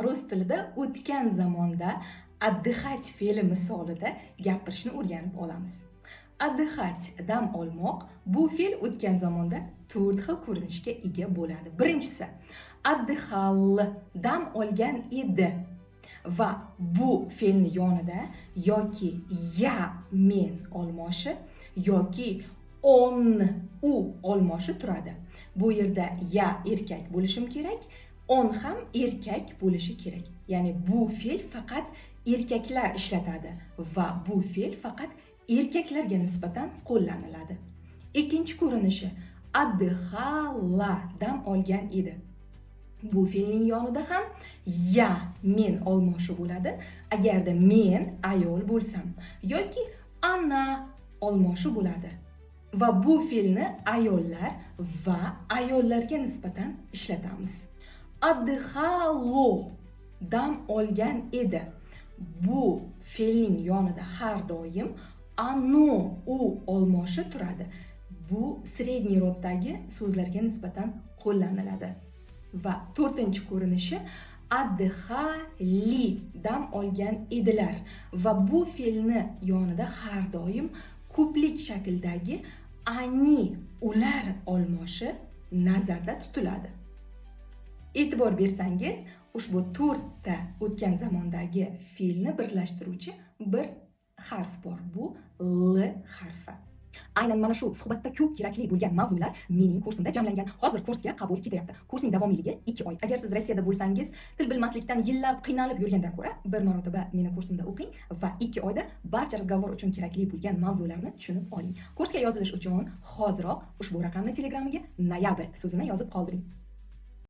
Rus tilida o'tgan zamonda отдыхать fe'li misolida gapirishni o'rganib olamiz. Отдыхать dam olmoq bu fe'l o'tgan zamonda 4 xil ko'rinishga ega bo'ladi. Birinchisi отдыхал dam olgan edi va bu fe'lni yonida yoki ya men olmoshi yoki on u olmoshi turadi. Bu yerda ya erkak bo'lishim kerak, on ham erkak bo'lishi kerak. Ya'ni bu fe'l faqat erkaklar ishlatadi va bu fe'l faqat erkaklarga nisbatan qo'llaniladi. Ikkinchi ko'rinishi отдыхала dam olgan edi. Bu fe'lning yonida ham ya men olmoshi bo'ladi. Agarda men ayol bo'lsam yoki ana olmoshi bo'ladi. Va bu fe'lni ayollar va ayollarga nisbatan ishlatamiz. Отдыхало dam olgan edi. Bu fe'lning yonida har doim ano u olmoshi turadi. Bu sredniy roddagi so'zlarga nisbatan qo'llaniladi. Va to'rtinchi ko'rinishi отдыхали dam olgan edilar va bu fe'lni yonida har doim ko'plik shaklidagi ani ular olmoshi nazarda tutiladi. E'tibor bersangiz, ushbu 4 ta o'tgan zamondagi fe'lni birlashtiruvchi bir harf bor. Bu l harfi. Aynan mana shu suhbatda ko'p kerakli bo'lgan mavzular mening kursimda jamlangan. Hozir kursga qabul ketyapti. Kursning davomiyligi 2 oy. Agar siz Rossiyada bo'lsangiz, til bilmaslikdan yillab qiynalib yurgandan ko'ra, bir marotaba meni kursimda o'qing va 2 oyda barcha razgovor uchun kerakli bo'lgan mavzularni tushunib oling. Kursga yozilish uchun hoziroq ushbu raqamni Telegramiga noyabr so'zini yozib qoldiring.